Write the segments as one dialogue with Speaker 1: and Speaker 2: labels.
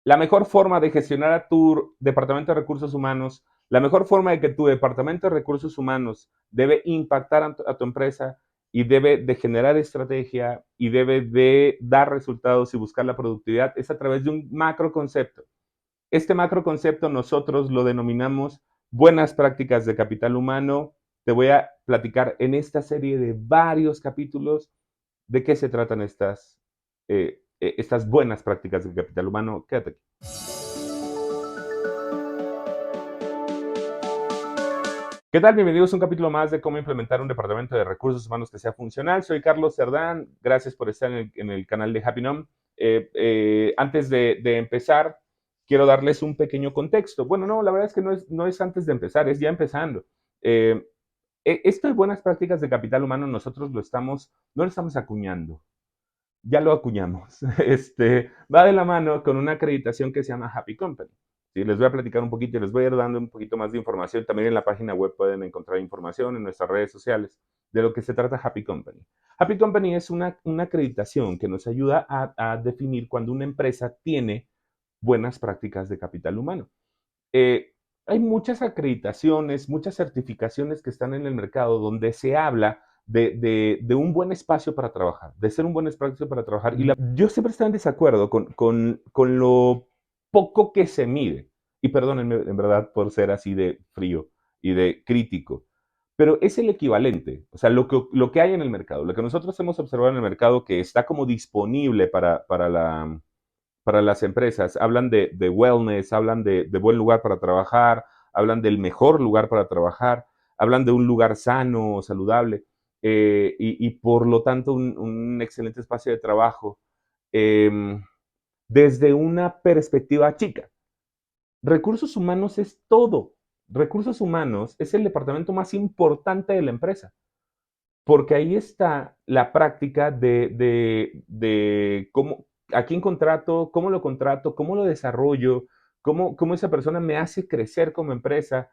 Speaker 1: la mejor forma de gestionar a tu departamento de recursos humanos, la mejor forma de que tu departamento de recursos humanos debe impactar a tu empresa y debe de generar estrategia y debe de dar resultados y buscar la productividad es a través de un macro concepto. Este macro concepto nosotros lo denominamos buenas prácticas de capital humano. Te voy a platicar en esta serie de varios capítulos de qué se tratan estas buenas prácticas de capital humano. Quédate aquí. ¿Qué tal? Bienvenidos a un capítulo más de cómo implementar un departamento de recursos humanos que sea funcional. Soy Carlos Cerdán. Gracias por estar en el canal de Happy Nom. Antes de empezar, quiero darles un pequeño contexto. Bueno, no, la verdad es que no es antes de empezar, es ya empezando. Eh, Esto de buenas prácticas de capital humano nosotros no lo estamos acuñando, ya lo acuñamos. Va de la mano con una acreditación que se llama Happy Company. Sí, les voy a platicar un poquito y les voy a ir dando un poquito más de información. También en la página web pueden encontrar información en nuestras redes sociales de lo que se trata Happy Company. Happy Company es una acreditación que nos ayuda a definir cuando una empresa tiene buenas prácticas de capital humano. Eh, Hay muchas acreditaciones, muchas certificaciones que están en el mercado donde se habla de un buen espacio para trabajar, de ser un buen espacio para trabajar. Yo siempre estoy en desacuerdo con lo poco que se mide. Y perdónenme, en verdad, por ser así de frío y de crítico. Pero es el equivalente, o sea, lo que hay en el mercado, lo que nosotros hemos observado en el mercado que está como disponible para las empresas. Hablan de wellness, hablan de buen lugar para trabajar, hablan del mejor lugar para trabajar, hablan de un lugar sano, saludable, y por lo tanto un excelente espacio de trabajo eh, desde una perspectiva chica. Recursos humanos es todo. Recursos humanos es el departamento más importante de la empresa, porque ahí está la práctica de cómo, a quién contrato, cómo lo desarrollo, cómo esa persona me hace crecer como empresa,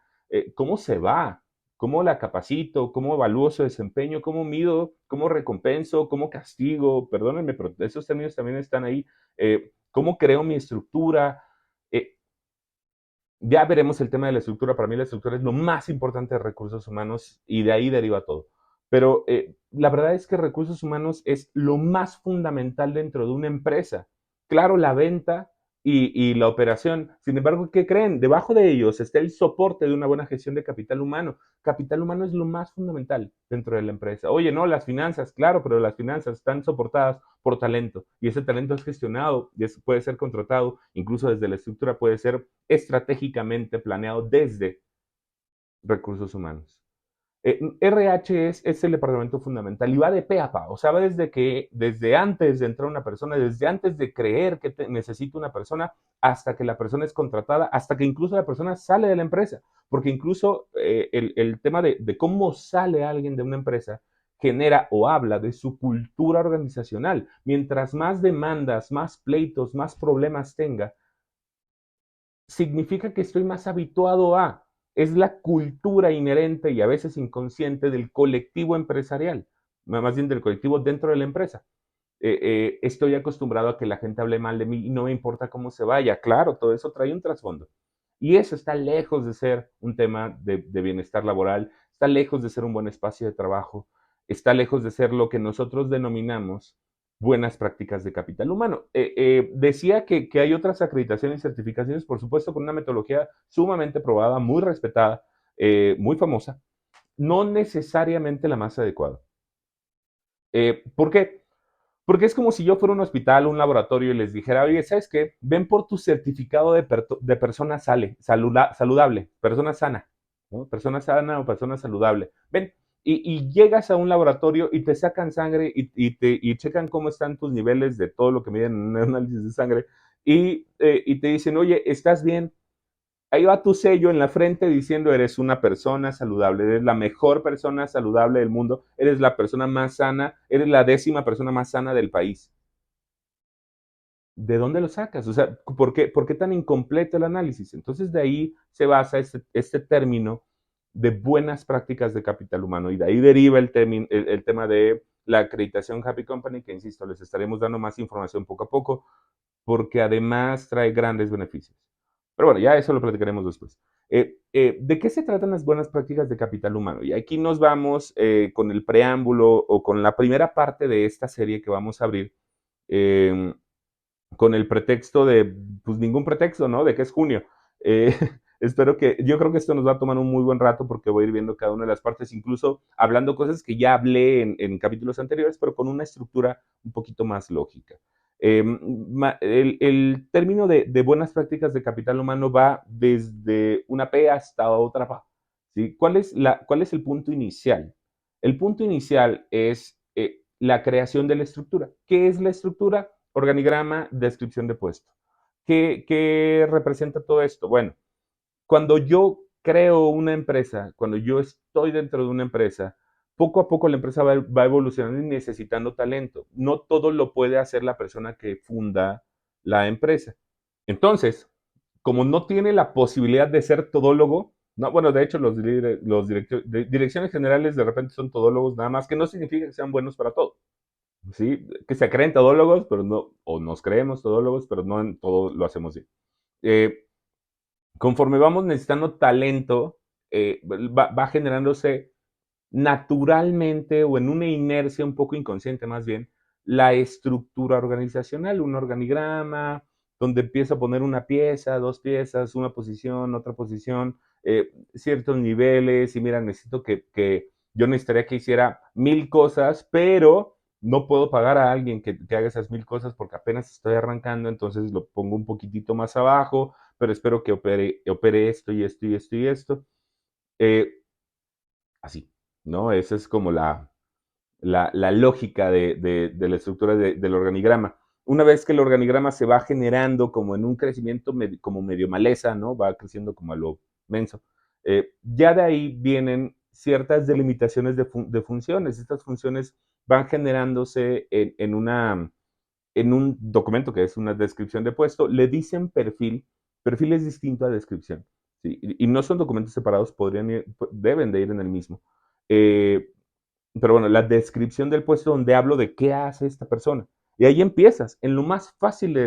Speaker 1: cómo se va, cómo la capacito, cómo evalúo su desempeño, cómo mido, cómo recompenso, cómo castigo, perdónenme, pero esos términos también están ahí, cómo creo mi estructura. eh, ya veremos el tema de la estructura. Para mí la estructura es lo más importante de recursos humanos y de ahí deriva todo. Pero la verdad es que recursos humanos es lo más fundamental dentro de una empresa. Claro, la venta y la operación. Sin embargo, ¿qué creen? Debajo de ellos está el soporte de una buena gestión de capital humano. Capital humano es lo más fundamental dentro de la empresa. Oye, no, las finanzas, claro, pero las finanzas están soportadas por talento y ese talento es gestionado y puede ser contratado, incluso desde la estructura puede ser estratégicamente planeado desde recursos humanos. RH es el departamento fundamental y va de pe a pa, o sea, va desde antes de entrar una persona, desde antes de creer que necesita una persona, hasta que la persona es contratada, hasta que incluso la persona sale de la empresa, porque incluso el tema de cómo sale alguien de una empresa genera o habla de su cultura organizacional. Mientras más demandas, más pleitos, más problemas tenga, significa que estoy más habituado a. Es la cultura inherente y a veces inconsciente del colectivo empresarial, más bien del colectivo dentro de la empresa. Estoy acostumbrado a que la gente hable mal de mí y no me importa cómo se vaya. Claro, todo eso trae un trasfondo. Y eso está lejos de ser un tema de bienestar laboral, está lejos de ser un buen espacio de trabajo, está lejos de ser lo que nosotros denominamos buenas prácticas de capital humano. Decía que hay otras acreditaciones y certificaciones, por supuesto, con una metodología sumamente probada, muy respetada, muy famosa, no necesariamente la más adecuada. ¿Por qué? Porque es como si yo fuera a un hospital, un laboratorio y les dijera, oye, ¿sabes qué? Ven por tu certificado de persona saludable, persona sana, ¿no? Persona sana o persona saludable. Ven, y llegas a un laboratorio y te sacan sangre y checan cómo están tus niveles de todo lo que miden en un análisis de sangre y te dicen, oye, ¿estás bien? Ahí va tu sello en la frente diciendo eres una persona saludable, eres la mejor persona saludable del mundo, eres la persona más sana, eres la 10ª persona más sana del país. ¿De dónde lo sacas? O sea, ¿por qué tan incompleto el análisis? Entonces de ahí se basa este término de buenas prácticas de capital humano y de ahí deriva el tema de la acreditación Happy Company, que insisto, les estaremos dando más información poco a poco. porque además trae grandes beneficios. Pero bueno, ya eso lo platicaremos después. ¿De qué se tratan las buenas prácticas de capital humano? Y aquí nos vamos con el preámbulo o con la primera parte de esta serie que vamos a abrir, eh, con el pretexto de, pues ningún pretexto, ¿no? De que es junio. Eh, yo creo que esto nos va a tomar un muy buen rato porque voy a ir viendo cada una de las partes, incluso hablando cosas que ya hablé en capítulos anteriores, pero con una estructura un poquito más lógica. El término de buenas prácticas de capital humano va desde una P hasta otra P. ¿Sí? ¿Cuál es el punto inicial? El punto inicial es la creación de la estructura. ¿Qué es la estructura? Organigrama, descripción de puesto. ¿Qué representa todo esto? Bueno, cuando yo creo una empresa, cuando yo estoy dentro de una empresa, poco a poco la empresa va evolucionando y necesitando talento. No todo lo puede hacer la persona que funda la empresa. Entonces, como no tiene la posibilidad de ser todólogo, no, bueno, de hecho direcciones generales de repente son todólogos, nada más que no significa que sean buenos para todo. ¿Sí? Que se creen todólogos, pero no, o nos creemos todólogos, pero no en todo lo hacemos bien. Eh, Conforme vamos necesitando talento, va generándose naturalmente o en una inercia un poco inconsciente más bien, la estructura organizacional, un organigrama, donde empiezo a poner una pieza, dos piezas, una posición, otra posición, ciertos niveles, y mira, necesito que yo necesitaría que hiciera 1000 cosas, pero no puedo pagar a alguien que haga esas 1000 cosas porque apenas estoy arrancando, entonces lo pongo un poquitito más abajo, pero espero que opere esto y esto y esto y esto. Eh, Así, ¿no? Esa es como la lógica de la estructura del organigrama. Una vez que el organigrama se va generando como en un crecimiento como medio maleza, ¿no? Va creciendo como a lo menso. Ya de ahí vienen ciertas delimitaciones de funciones. Estas funciones van generándose en un documento que es una descripción de puesto. Le dicen perfil. Perfil es distinto a descripción. ¿Sí? Y no son documentos separados, deben de ir en el mismo. Eh, pero bueno, la descripción del puesto donde hablo de qué hace esta persona. Y ahí empiezas, en lo más fácil de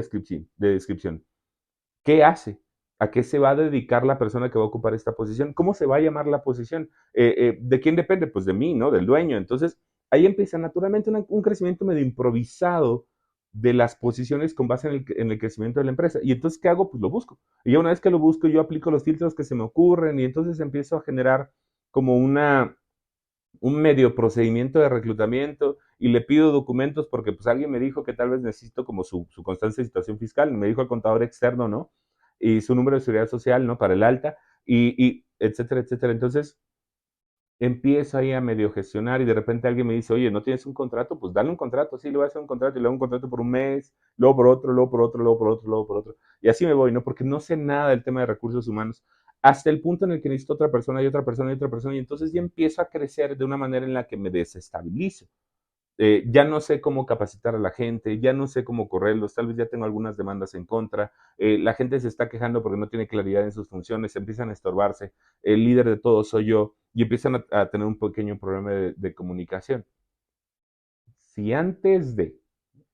Speaker 1: descripción. ¿Qué hace? ¿A qué se va a dedicar la persona que va a ocupar esta posición? ¿Cómo se va a llamar la posición? ¿De quién depende? Pues de mí, ¿no? Del dueño. Entonces, ahí empieza naturalmente un crecimiento medio improvisado de las posiciones con base en el crecimiento de la empresa. Y entonces, ¿qué hago? Pues lo busco. Y ya una vez que lo busco, yo aplico los filtros que se me ocurren y entonces empiezo a generar como un medio procedimiento de reclutamiento y le pido documentos porque pues alguien me dijo que tal vez necesito como su constancia de situación fiscal, me dijo el contador externo, ¿no? Y su número de seguridad social, ¿no? Para el alta y etcétera, etcétera. Entonces empiezo ahí a medio gestionar y de repente alguien me dice, oye, ¿no tienes un contrato? Pues dale un contrato, sí, le voy a hacer un contrato y le hago un contrato por un mes, luego por otro, luego por otro, luego por otro, luego por otro. Y así me voy, ¿no? Porque no sé nada del tema de recursos humanos hasta el punto en el que necesito otra persona y otra persona y otra persona y entonces ya empiezo a crecer de una manera en la que me desestabilizo. Ya no sé cómo capacitar a la gente, ya no sé cómo correrlos, tal vez ya tengo algunas demandas en contra, la gente se está quejando porque no tiene claridad en sus funciones, empiezan a estorbarse, el líder de todo soy yo y empiezan a tener un pequeño problema de comunicación. Si antes de,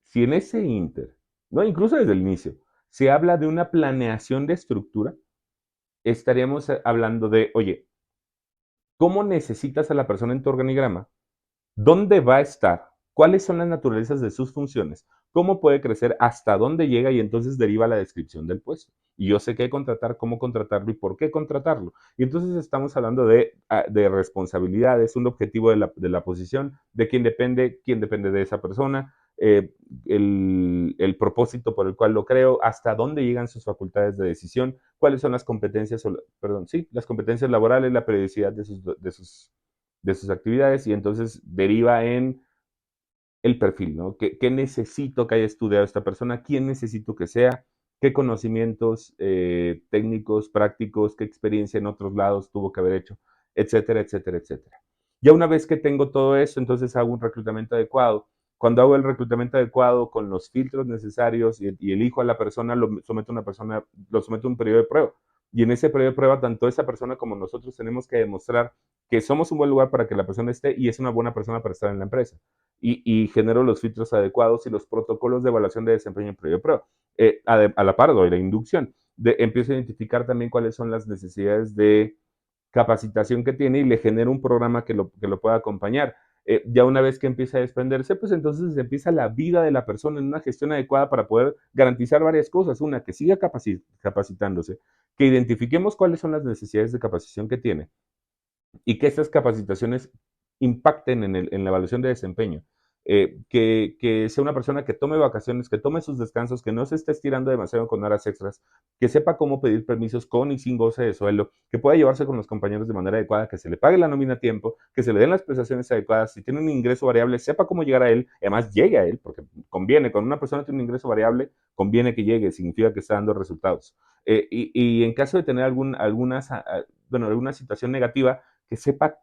Speaker 1: si en ese inter, no, incluso desde el inicio, se habla de una planeación de estructura, estaríamos hablando de, oye, ¿cómo necesitas a la persona en tu organigrama? ¿Dónde va a estar? ¿Cuáles son las naturalezas de sus funciones? ¿Cómo puede crecer? ¿Hasta dónde llega? Y entonces deriva la descripción del puesto. Y yo sé qué contratar, cómo contratarlo y por qué contratarlo. Y entonces estamos hablando de responsabilidades, un objetivo de la posición, de quién depende de esa persona, el propósito por el cual lo creo, hasta dónde llegan sus facultades de decisión, cuáles son las competencias, perdón, sí, las competencias laborales, la periodicidad de sus actividades y entonces deriva en el perfil, ¿no? ¿Qué necesito que haya estudiado esta persona? ¿Quién necesito que sea? ¿Qué conocimientos técnicos, prácticos, qué experiencia en otros lados tuvo que haber hecho? Etcétera, etcétera, etcétera. Ya una vez que tengo todo eso, entonces hago un reclutamiento adecuado. Cuando hago el reclutamiento adecuado con los filtros necesarios y elijo a la persona, lo someto a un periodo de prueba Y en ese periodo de prueba, tanto esa persona como nosotros tenemos que demostrar que somos un buen lugar para que la persona esté y es una buena persona para estar en la empresa. Y genero los filtros adecuados y los protocolos de evaluación de desempeño en periodo de prueba. A la par doy la inducción. Empiezo a identificar también cuáles son las necesidades de capacitación que tiene y le genera un programa que lo pueda acompañar. Ya una vez que empieza a desprenderse, pues entonces empieza la vida de la persona en una gestión adecuada para poder garantizar varias cosas. Una, que siga capacitándose, que identifiquemos cuáles son las necesidades de capacitación que tiene y que estas capacitaciones impacten en la evaluación de desempeño. Que sea una persona que tome vacaciones, que tome sus descansos, que no se esté estirando demasiado con horas extras, que sepa cómo pedir permisos con y sin goce de sueldo, que pueda llevarse con los compañeros de manera adecuada, que se le pague la nómina a tiempo, que se le den las prestaciones adecuadas, si tiene un ingreso variable, sepa cómo llegar a él, además llegue a él, porque conviene, cuando una persona tiene un ingreso variable, conviene que llegue, significa que está dando resultados. Y en caso de tener alguna situación negativa, que sepa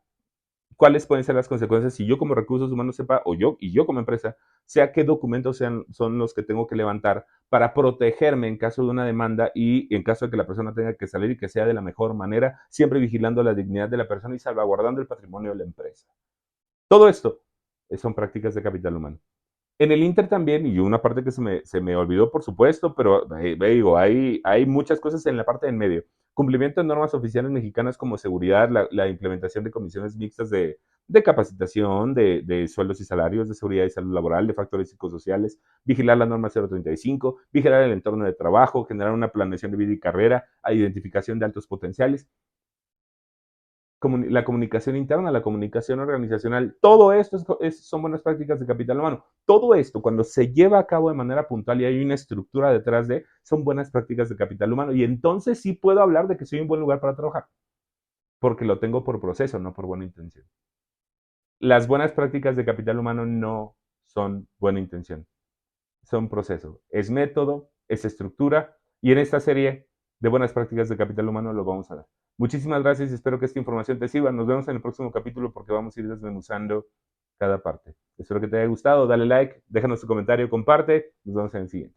Speaker 1: cuáles pueden ser las consecuencias si yo como recursos humanos sepa, y yo como empresa, sea qué documentos son los que tengo que levantar para protegerme en caso de una demanda y en caso de que la persona tenga que salir y que sea de la mejor manera, siempre vigilando la dignidad de la persona y salvaguardando el patrimonio de la empresa. Todo esto son prácticas de capital humano. En el Inter también, y una parte que se me olvidó, por supuesto, pero digo, hay muchas cosas en la parte del medio. Cumplimiento de normas oficiales mexicanas como seguridad, la implementación de comisiones mixtas de capacitación, de sueldos y salarios, de seguridad y salud laboral, de factores psicosociales, vigilar la norma 035, vigilar el entorno de trabajo, generar una planeación de vida y carrera, a identificación de altos potenciales, la comunicación interna, la comunicación organizacional, todo esto son buenas prácticas de capital humano. Todo esto, cuando se lleva a cabo de manera puntual y hay una estructura detrás son buenas prácticas de capital humano. Y entonces sí puedo hablar de que soy un buen lugar para trabajar, porque lo tengo por proceso, no por buena intención. Las buenas prácticas de capital humano no son buena intención, son proceso. Es método, es estructura, y en esta serie de buenas prácticas de capital humano lo vamos a dar. Muchísimas gracias y espero que esta información te sirva. Nos vemos en el próximo capítulo porque vamos a ir desmenuzando cada parte. Espero que te haya gustado, dale like, déjanos tu comentario, comparte. Nos vemos en el siguiente.